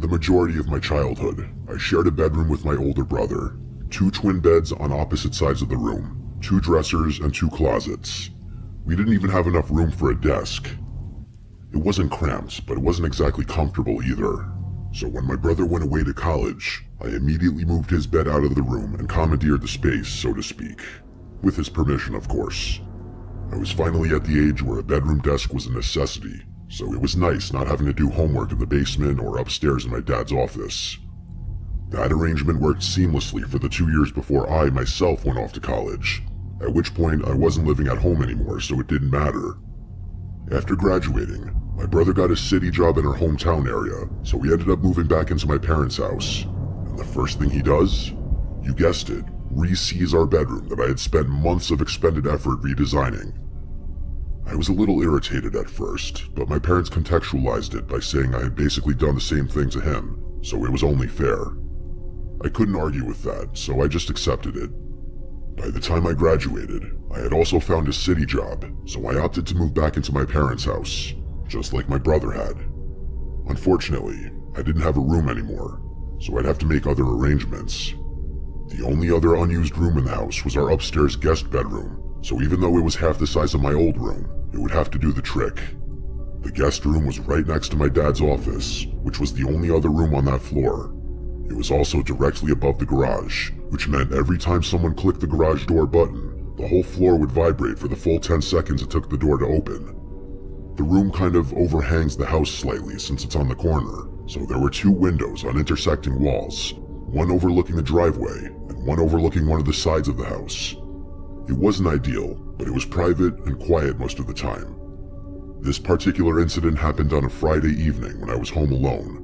the majority of my childhood, I shared a bedroom with my older brother. 2 twin beds on opposite sides of the room, 2 dressers and 2 closets. We didn't even have enough room for a desk. It wasn't cramped, but it wasn't exactly comfortable either. So when my brother went away to college, I immediately moved his bed out of the room and commandeered the space, so to speak. With his permission, of course. I was finally at the age where a bedroom desk was a necessity, so it was nice not having to do homework in the basement or upstairs in my dad's office. That arrangement worked seamlessly for the 2 years before I myself went off to college, at which point I wasn't living at home anymore, so it didn't matter. After graduating, my brother got a city job in our hometown area, so we ended up moving back into my parents' house. And the first thing he does? You guessed it, re-sees our bedroom that I had spent months of expended effort redesigning. I was a little irritated at first, but my parents contextualized it by saying I had basically done the same thing to him, so it was only fair. I couldn't argue with that, so I just accepted it. By the time I graduated, I had also found a city job, so I opted to move back into my parents' house, just like my brother had. Unfortunately, I didn't have a room anymore, so I'd have to make other arrangements. The only other unused room in the house was our upstairs guest bedroom, so even though it was half the size of my old room, it would have to do the trick. The guest room was right next to my dad's office, which was the only other room on that floor. It was also directly above the garage, which meant every time someone clicked the garage door button, the whole floor would vibrate for the full 10 seconds it took the door to open. The room kind of overhangs the house slightly since it's on the corner, so there were 2 windows on intersecting walls, one overlooking the driveway and one overlooking one of the sides of the house. It wasn't ideal, but it was private and quiet most of the time. This particular incident happened on a Friday evening when I was home alone.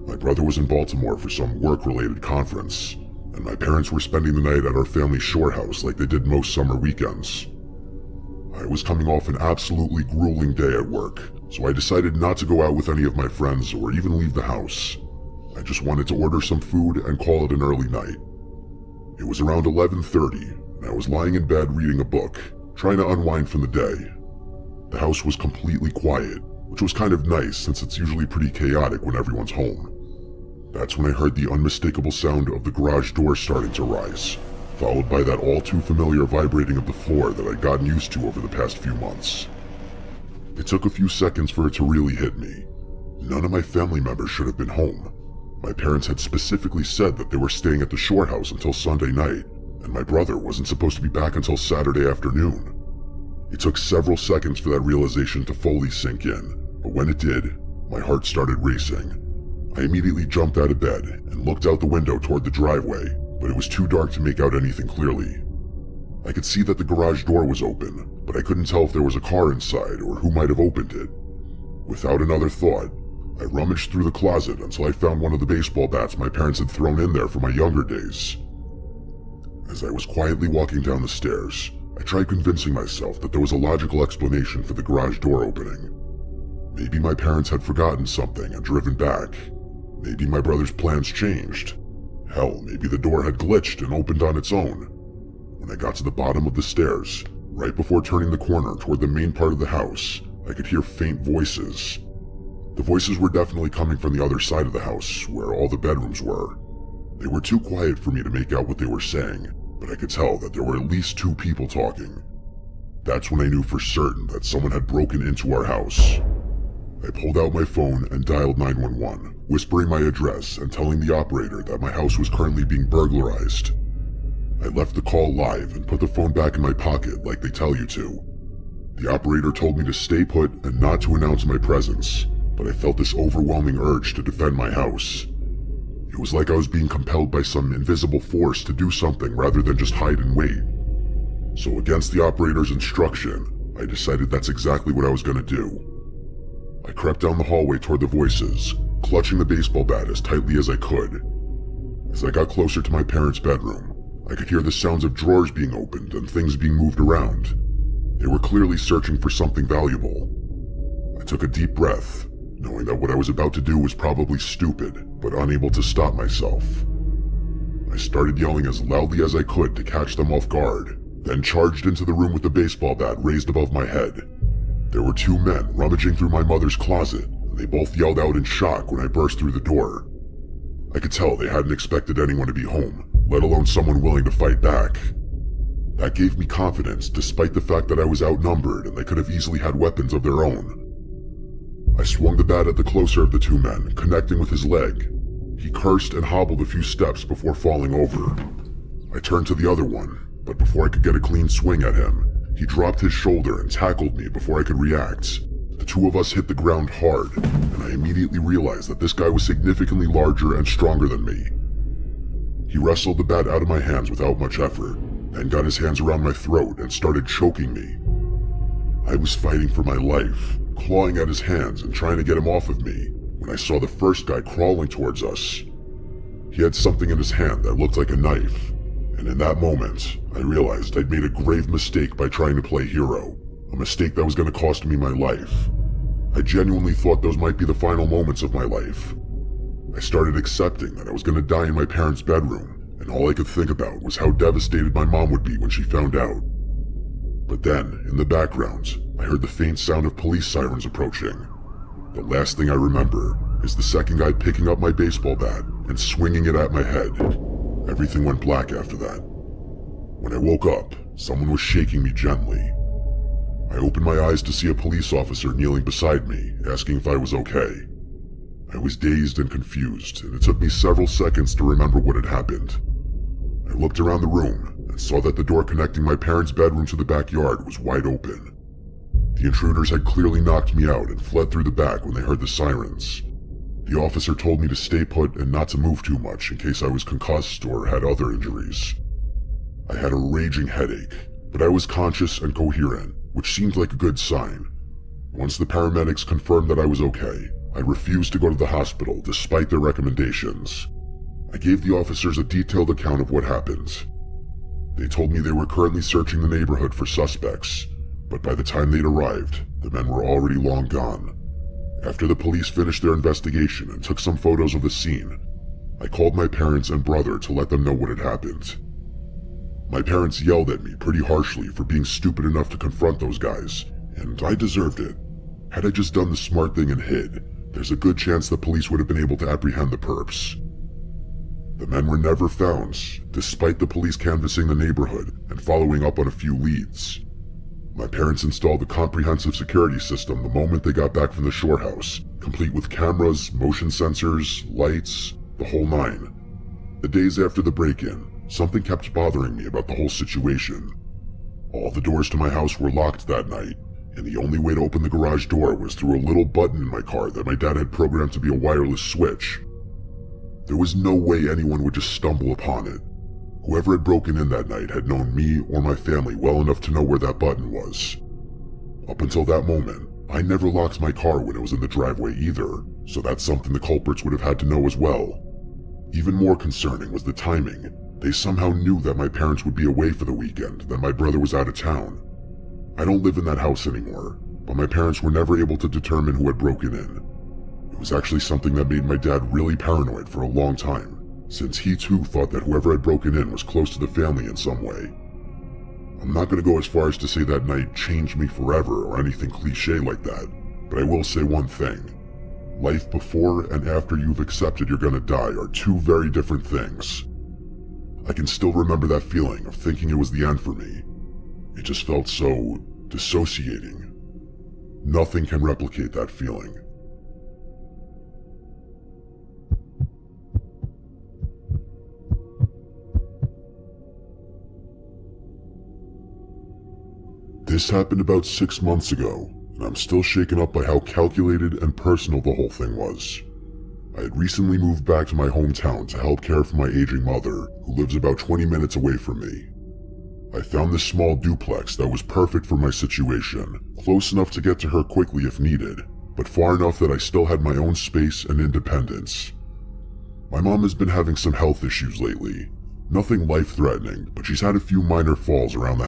My brother was in Baltimore for some work-related conference, and my parents were spending the night at our family shore house like they did most summer weekends. I was coming off an absolutely grueling day at work, so I decided not to go out with any of my friends or even leave the house. I just wanted to order some food and call it an early night. It was around 11:30, and I was lying in bed reading a book, trying to unwind from the day. The house was completely quiet, which was kind of nice since it's usually pretty chaotic when everyone's home. That's when I heard the unmistakable sound of the garage door starting to rise, followed by that all too familiar vibrating of the floor that I'd gotten used to over the past few months. It took a few seconds for it to really hit me. None of my family members should have been home. My parents had specifically said that they were staying at the shore house until Sunday night, and my brother wasn't supposed to be back until Saturday afternoon. It took several seconds for that realization to fully sink in, but when it did, my heart started racing. I immediately jumped out of bed and looked out the window toward the driveway, but it was too dark to make out anything clearly. I could see that the garage door was open, but I couldn't tell if there was a car inside or who might have opened it. Without another thought, I rummaged through the closet until I found one of the baseball bats my parents had thrown in there for my younger days. As I was quietly walking down the stairs, I tried convincing myself that there was a logical explanation for the garage door opening. Maybe my parents had forgotten something and driven back. Maybe my brother's plans changed. Hell, maybe the door had glitched and opened on its own. When I got to the bottom of the stairs, right before turning the corner toward the main part of the house, I could hear faint voices. The voices were definitely coming from the other side of the house, where all the bedrooms were. They were too quiet for me to make out what they were saying, but I could tell that there were at least 2 people talking. That's when I knew for certain that someone had broken into our house. I pulled out my phone and dialed 911, whispering my address and telling the operator that my house was currently being burglarized. I left the call live and put the phone back in my pocket like they tell you to. The operator told me to stay put and not to announce my presence, but I felt this overwhelming urge to defend my house. It was like I was being compelled by some invisible force to do something rather than just hide and wait. So against the operator's instruction, I decided that's exactly what I was going to do. I crept down the hallway toward the voices, clutching the baseball bat as tightly as I could. As I got closer to my parents' bedroom, I could hear the sounds of drawers being opened and things being moved around. They were clearly searching for something valuable. I took a deep breath, knowing that what I was about to do was probably stupid, but unable to stop myself. I started yelling as loudly as I could to catch them off guard, then charged into the room with the baseball bat raised above my head. There were 2 men rummaging through my mother's closet, and they both yelled out in shock when I burst through the door. I could tell they hadn't expected anyone to be home, let alone someone willing to fight back. That gave me confidence, despite the fact that I was outnumbered and they could have easily had weapons of their own. I swung the bat at the closer of the two men, connecting with his leg. He cursed and hobbled a few steps before falling over. I turned to the other one, but before I could get a clean swing at him, he dropped his shoulder and tackled me before I could react. The two of us hit the ground hard, and I immediately realized that this guy was significantly larger and stronger than me. He wrestled the bat out of my hands without much effort, then got his hands around my throat and started choking me. I was fighting for my life, clawing at his hands and trying to get him off of me, when I saw the first guy crawling towards us. He had something in his hand that looked like a knife, and in that moment, I realized I'd made a grave mistake by trying to play hero, a mistake that was going to cost me my life. I genuinely thought those might be the final moments of my life. I started accepting that I was going to die in my parents' bedroom, and all I could think about was how devastated my mom would be when she found out. But then, in the background, I heard the faint sound of police sirens approaching. The last thing I remember is the second guy picking up my baseball bat and swinging it at my head. Everything went black after that. When I woke up, someone was shaking me gently. I opened my eyes to see a police officer kneeling beside me, asking if I was okay. I was dazed and confused, and it took me several seconds to remember what had happened. I looked around the room and saw that the door connecting my parents' bedroom to the backyard was wide open. The intruders had clearly knocked me out and fled through the back when they heard the sirens. The officer told me to stay put and not to move too much in case I was concussed or had other injuries. I had a raging headache, but I was conscious and coherent, which seemed like a good sign. Once the paramedics confirmed that I was okay, I refused to go to the hospital despite their recommendations. I gave the officers a detailed account of what happened. They told me they were currently searching the neighborhood for suspects, but by the time they'd arrived, the men were already long gone. After the police finished their investigation and took some photos of the scene, I called my parents and brother to let them know what had happened. My parents yelled at me pretty harshly for being stupid enough to confront those guys, and I deserved it. Had I just done the smart thing and hid, there's a good chance the police would have been able to apprehend the perps. The men were never found, despite the police canvassing the neighborhood and following up on a few leads. My parents installed a comprehensive security system the moment they got back from the shore house, complete with cameras, motion sensors, lights, the whole nine. The days after the break-in, something kept bothering me about the whole situation. All the doors to my house were locked that night, and the only way to open the garage door was through a little button in my car that my dad had programmed to be a wireless switch. There was no way anyone would just stumble upon it. Whoever had broken in that night had known me or my family well enough to know where that button was. Up until that moment, I never locked my car when it was in the driveway either, so that's something the culprits would have had to know as well. Even more concerning was the timing. They somehow knew that my parents would be away for the weekend, that my brother was out of town. I don't live in that house anymore, but my parents were never able to determine who had broken in. It was actually something that made my dad really paranoid for a long time, since he too thought that whoever had broken in was close to the family in some way. I'm not going to go as far as to say that night changed me forever or anything cliche like that, but I will say one thing. Life before and after you've accepted you're going to die are two very different things. I can still remember that feeling of thinking it was the end for me. It just felt so dissociating. Nothing can replicate that feeling. This happened about 6 months ago, and I'm still shaken up by how calculated and personal the whole thing was. I had recently moved back to my hometown to help care for my aging mother, who lives about 20 minutes away from me. I found this small duplex that was perfect for my situation, close enough to get to her quickly if needed, but far enough that I still had my own space and independence. My mom has been having some health issues lately. Nothing life-threatening, but she's had a few minor falls around the